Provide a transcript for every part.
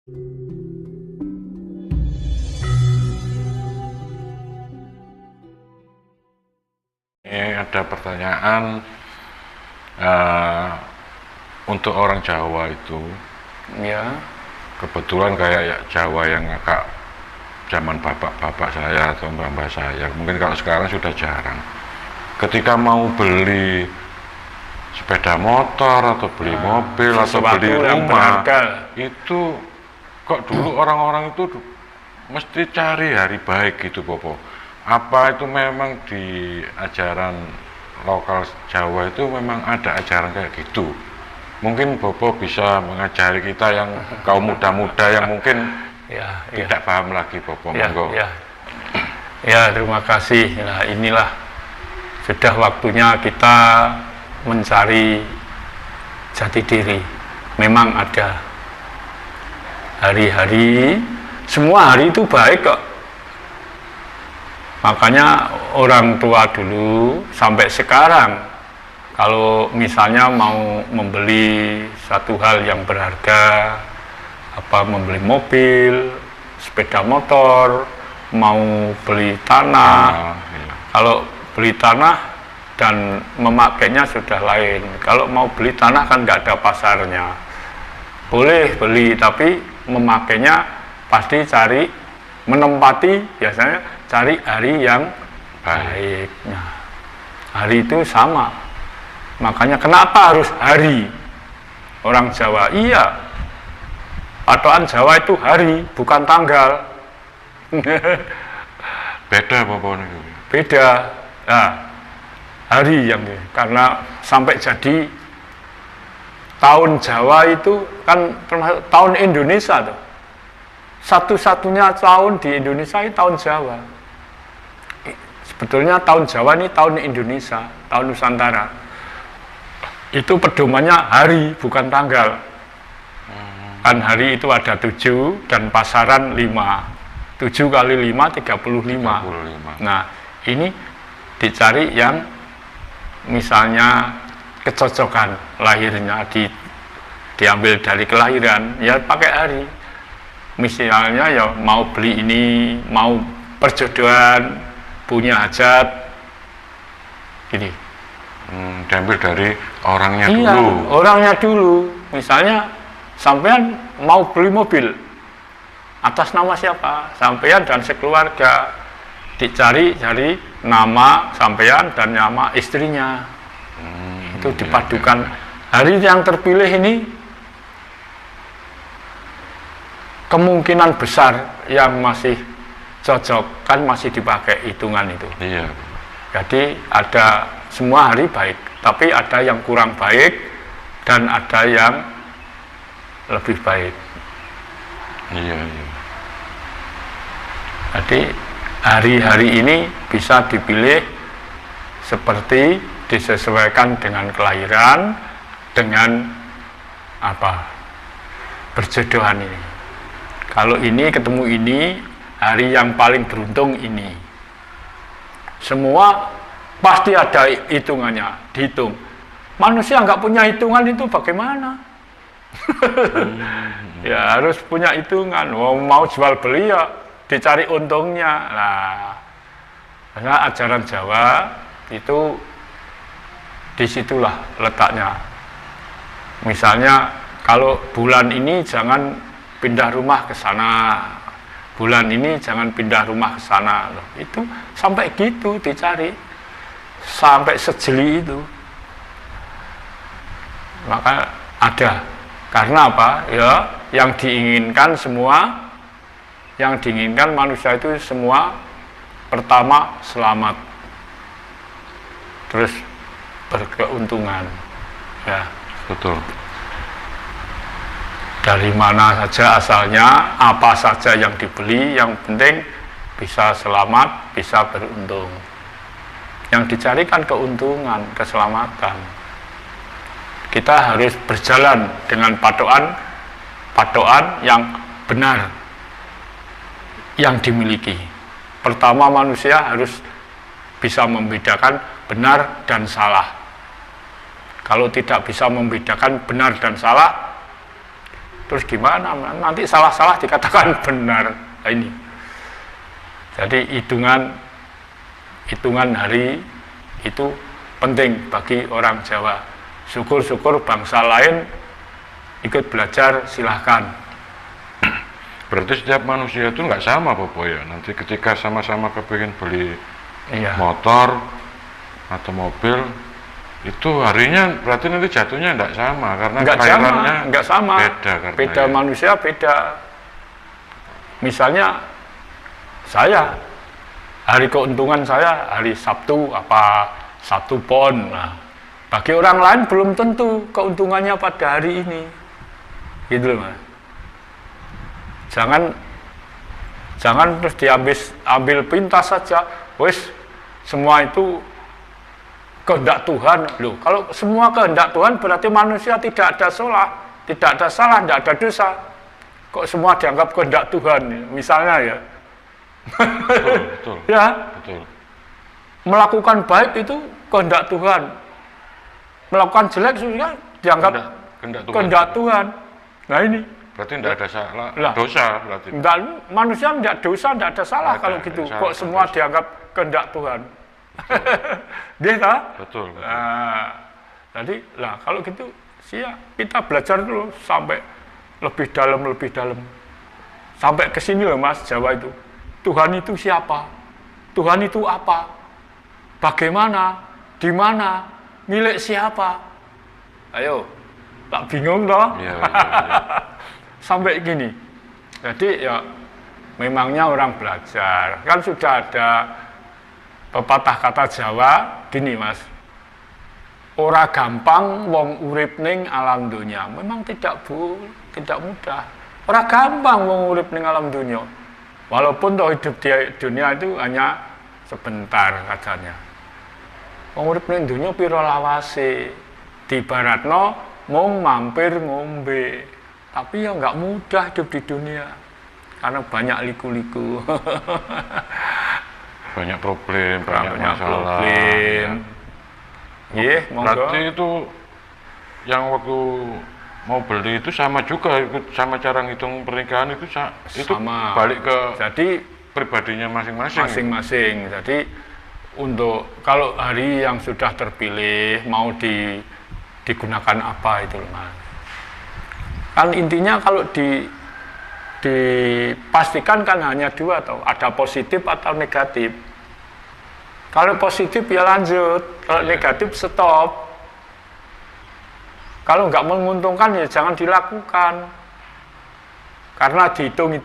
Ini ada pertanyaan untuk orang Jawa itu, Ya, kebetulan kayak Jawa yang agak zaman bapak-bapak saya atau mbak-mbak saya, mungkin kalau sekarang sudah jarang. Ketika mau beli sepeda motor atau beli mobil atau beli rumah, itu kok dulu orang-orang itu mesti cari hari baik gitu, Bopo. Apa itu memang di ajaran lokal Jawa itu memang ada ajaran kayak gitu? Mungkin Bopo bisa mengajari kita yang kaum muda-muda yang mungkin tidak paham lagi, Bopo. Monggo. Ya, terima kasih. Nah, inilah sudah waktunya kita mencari jati diri. Memang ada hari-hari, semua hari itu baik kok. Makanya orang tua dulu sampai sekarang, kalau misalnya mau membeli satu hal yang berharga, membeli mobil, sepeda motor, mau beli tanah, kalau beli tanah dan memakainya sudah lain. Kalau mau beli tanah kan nggak ada pasarnya. Boleh beli, tapi memakainya pasti cari, menempati biasanya cari hari yang baik. Nah, hari itu sama. Makanya kenapa harus hari? Orang Jawa, iya, patokan Jawa itu hari, bukan tanggal. Beda Bopo? Beda. Nah, hari yang ini, karena sampai jadi tahun Jawa itu kan termasuk tahun Indonesia tuh. Satu-satunya tahun di Indonesia itu tahun Jawa. Sebetulnya tahun Jawa ini tahun Indonesia, tahun Nusantara. Itu pedomannya hari, bukan tanggal. Kan hari itu ada 7 dan pasaran 5. 7 kali 5, 35. Nah, ini dicari yang misalnya kecocokan lahirnya, diambil dari kelahiran, ya pakai hari. Misalnya ya mau beli ini, mau perjodohan, punya hajat, gini. Diambil dari orangnya Iya, dulu. Orangnya dulu. Misalnya sampean mau beli mobil, atas nama siapa? Sampean dan sekeluarga. Dicari nama sampean dan nama istrinya. Itu dipadukan. Hari yang terpilih ini kemungkinan besar yang masih cocok, kan masih dipakai hitungan itu. Iya. Jadi ada semua hari baik, tapi ada yang kurang baik dan ada yang lebih baik. Iya. Jadi hari-hari ini bisa dipilih seperti disesuaikan dengan kelahiran, dengan perjodohan ini. Kalau ini ketemu ini, hari yang paling beruntung ini. Semua pasti ada hitungannya, dihitung. Manusia nggak punya hitungan itu bagaimana? Ya harus punya hitungan. Mau jual beli ya dicari untungnya. Nah, karena ajaran Jawa itu disitulah letaknya. Misalnya kalau bulan ini jangan pindah rumah ke sana, bulan ini jangan pindah rumah ke sana. Loh, itu sampai gitu dicari, sampai sejeli itu. Maka ada, karena apa? Ya, yang diinginkan semua, yang diinginkan manusia itu semua, pertama selamat, terus berkeuntungan. Ya, betul. Dari mana saja asalnya, apa saja yang dibeli, yang penting bisa selamat, bisa beruntung. Yang dicari kan keuntungan, keselamatan. Kita harus berjalan dengan patokan yang benar yang dimiliki. Pertama, manusia harus bisa membedakan benar dan salah. Kalau tidak bisa membedakan benar dan salah, terus gimana? Nanti salah-salah dikatakan benar. Nah, ini. Jadi hitungan hari itu penting bagi orang Jawa. Syukur-syukur bangsa lain ikut belajar, silahkan. Berarti setiap manusia itu nggak sama Bopo ya. Nanti ketika sama-sama kepingin beli motor atau mobil, itu harinya berarti nanti jatuhnya nggak sama karena kelahirannya nggak sama. Beda ya. Manusia beda. Misalnya saya hari keuntungan saya hari Sabtu apa Sabtu Pon. Nah, bagi orang lain belum tentu keuntungannya pada hari ini. Gitu loh, Mas. Jangan terus ambil pintas saja. Wes semua itu kehendak Tuhan. Loh, kalau semua kehendak Tuhan berarti manusia tidak ada salah, tidak ada dosa. Kok semua dianggap kehendak Tuhan? Misalnya ya. Betul. Ya. Betul. Melakukan baik itu kehendak Tuhan. Melakukan jelek juga dianggap kehendak Tuhan. Nah ini. Berarti tidak ada salah, dosa berarti. Manusia tidak dosa, tidak ada salah kalau gitu. Kok semua dianggap kehendak Tuhan? Gitu. Betul. Nah, jadi kalau gitu kita belajar dulu sampai lebih dalam. Sampai ke sini loh Mas, Jawa itu. Tuhan itu siapa? Tuhan itu apa? Bagaimana? Di mana? Milik siapa? Ayo, tak bingung toh? Iya. Sampai gini. Jadi ya memangnya orang belajar. Kan sudah ada pepatah kata Jawa gini Mas. Ora gampang wong urip ning alam dunia. Memang tidak mudah. Ora gampang wong urip ning alam dunia. Walaupun toh hidup di dunia itu hanya sebentar katanya. Wong urip ning dunia pira lawase. Diibaratno mung mampir ngombe. Tapi ya nggak mudah hidup di dunia karena banyak liku-liku, banyak problem, banyak masalah. Iya, berarti itu yang waktu mau beli itu sama juga, sama cara ngitung pernikahan itu sama. Balik ke jadi pribadinya masing-masing. Masing-masing. Jadi untuk kalau hari yang sudah terpilih mau digunakan apa itu loh Mas. Kan intinya kalau dipastikan kan hanya dua atau ada positif atau negatif. Kalau positif ya lanjut, kalau negatif stop. Kalau nggak menguntungkan ya jangan dilakukan. Karena dihitung,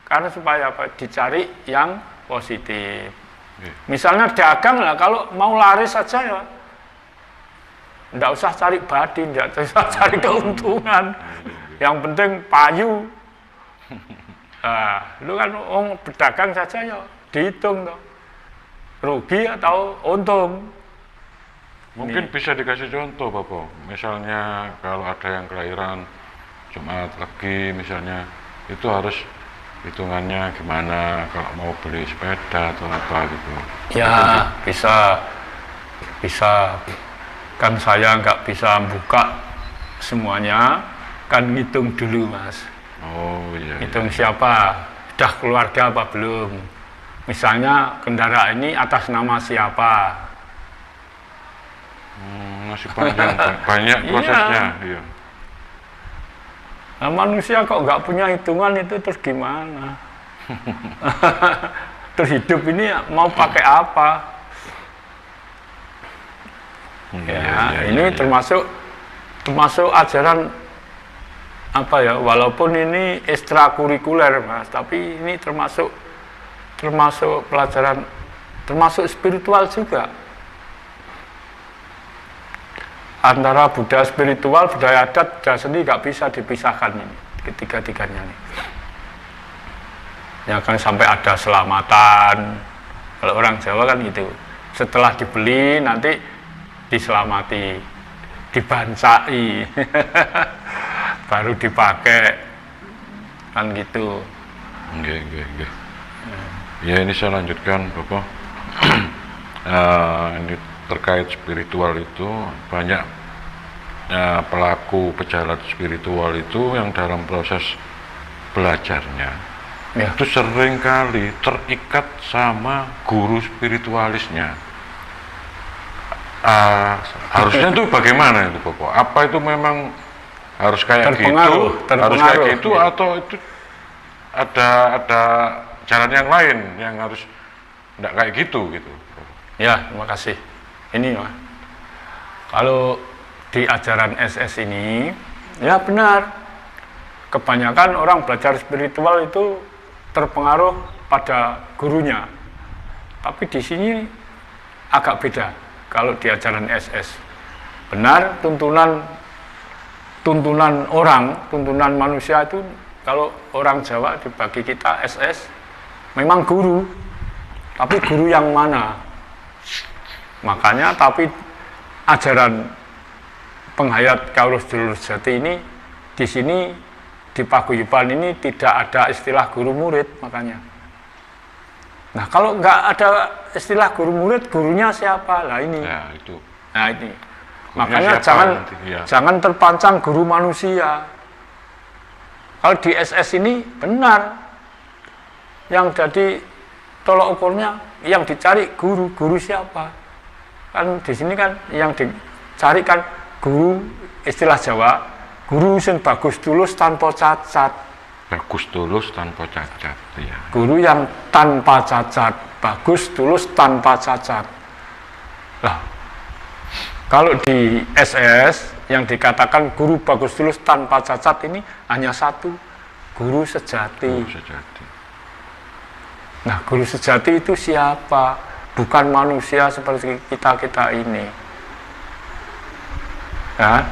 karena supaya apa? Dicari yang positif. Misalnya dagang lah, kalau mau laris saja ya nggak usah cari badi, nggak usah cari keuntungan. Yang penting payu. Nah, lu kan berdagang saja ya dihitung toh. Rugi atau untung. Mungkin bisa dikasih contoh Bapak. Misalnya kalau ada yang kelahiran Jumat Legi misalnya, itu harus hitungannya gimana kalau mau beli sepeda atau apa gitu. Ya, bisa. Kan saya nggak bisa buka semuanya, kan ngitung dulu Mas. Oh iya. Hitung siapa, sudah keluarga apa belum. Misalnya kendaraan ini atas nama siapa. Masih panjang, banyak prosesnya. Iya. Nah, manusia kok nggak punya hitungan itu terus gimana? Terus hidup ini mau pakai apa? Ini termasuk ajaran apa ya? Walaupun ini ekstrakurikuler Mas, tapi ini termasuk pelajaran, termasuk spiritual juga. Antara budaya spiritual, budaya adat, budaya seni nggak bisa dipisahkan ini, ketiga-tiganya nih. Ya kan sampai ada selamatan. Kalau orang Jawa kan gitu. Setelah dibeli nanti diselamati, dibancai, baru dipakai, kan gitu. Oke. Ya ini saya lanjutkan Bapak. Ini terkait spiritual itu banyak pelaku pejalan spiritual itu yang dalam proses belajarnya Ya. itu sering kali terikat sama guru spiritualisnya. Harusnya itu bagaimana itu Bapak? Apa itu memang harus kayak gitu, harus kayak gitu ya. Atau itu ada jalan yang lain yang harus enggak kayak gitu gitu? Ya, terima kasih. Ini Mas, kalau di ajaran SS ini, ya benar, kebanyakan orang belajar spiritual itu terpengaruh pada gurunya. Tapi di sini agak beda. Kalau di ajaran SS, benar tuntunan orang, tuntunan manusia itu, kalau orang Jawa dibagi kita SS, memang guru. Tapi guru yang mana? Makanya tapi ajaran penghayat Kaulus Dulur Sejati ini di sini di paguyuban ini tidak ada istilah guru murid, makanya. Nah, kalau nggak ada istilah guru murid, gurunya siapa? Lah ini. Ya, itu. Nah, ini. Gurunya Makanya siapa, jangan terpancang guru manusia. Kalau di SS ini benar. Yang jadi tolok ukurnya yang dicari guru siapa? Kan di sini kan yang dicari kan guru, istilah Jawa, guru sing bagus tulus tanpa cacat. Bagus tulus tanpa cacat, ya. Guru yang tanpa cacat, bagus tulus tanpa cacat. Lah, kalau di SS yang dikatakan guru bagus tulus tanpa cacat ini hanya satu, guru sejati. Guru sejati. Nah, guru sejati itu siapa? Bukan manusia seperti kita ini. Ya.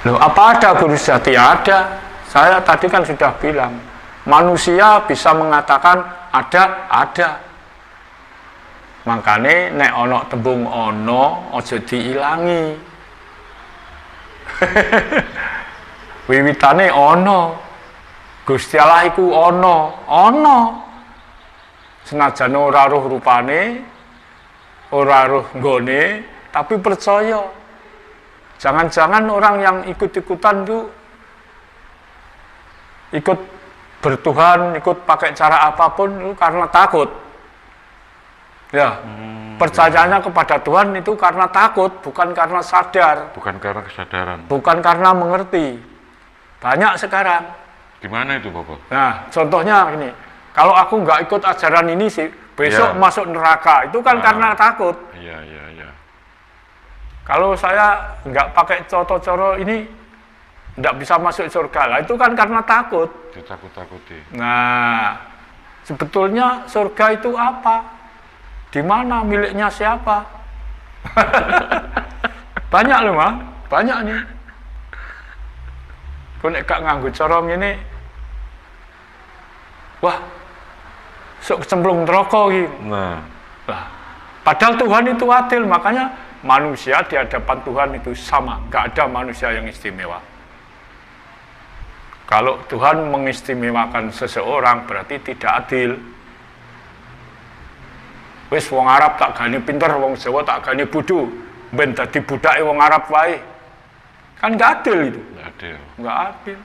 Loh, apa ada guru sejati? Ada. Saya tadi kan sudah bilang, manusia bisa mengatakan ada. Makanya nek ono tembung ono ojo diilangi. Wiwitane ono. Gusti Allah iku ono. Senajan ora roh rupane, ora roh nggone, tapi percaya. Jangan-jangan orang yang ikut-ikutan itu ikut bertuhan, ikut pakai cara apapun itu karena takut. Ya, percayanya kepada Tuhan itu karena takut, bukan karena sadar. Bukan karena kesadaran. Bukan karena mengerti. Banyak sekarang. Gimana itu Bapak? Nah, contohnya ini, kalau aku nggak ikut ajaran ini sih, besok masuk neraka. Itu kan karena takut. Iya. Kalau saya nggak pakai coro-coro ini, nggak bisa masuk surga lah. Itu kan karena takut. Ditakut-takuti. Nah, sebetulnya surga itu apa? Di mana, miliknya siapa? Banyak loh, Mas. Banyak nih. Kau nek gak nganggo corong ini, wah, sok kecemplung neraka gitu. Nah, Lah, padahal Tuhan itu adil, makanya manusia di hadapan Tuhan itu sama, nggak ada manusia yang istimewa. Kalau Tuhan mengistimewakan seseorang berarti tidak adil. Wis wong Arab tak gani pinter, wong Jawa tak gani bodoh, ben dadi budake wong Arab wae. Kan nggak adil itu. Nggak adil.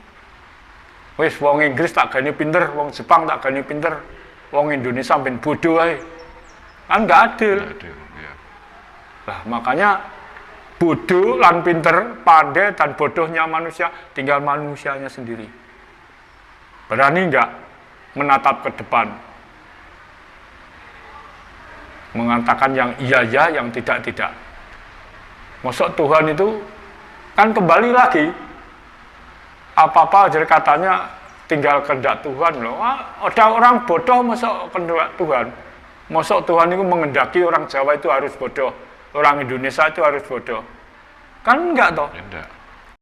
Wis wong Inggris tak gani pinter, wong Jepang tak gani pinter, wong Indonesia ben bodoh wae. Kan nggak adil. ya. Nah, makanya bodoh lan pinter, pandai dan bodohnya manusia tinggal manusianya sendiri. Berani nggak menatap ke depan? Mengatakan yang iya, yang tidak. Maksud Tuhan itu kan kembali lagi. Apa-apa aja katanya tinggal kehendak Tuhan loh. Ada orang bodoh masuk kehendak Tuhan. Masuk Tuhan itu mengendaki orang Jawa itu harus bodoh. Orang Indonesia itu harus bodoh. Kan enggak toh? Enggak.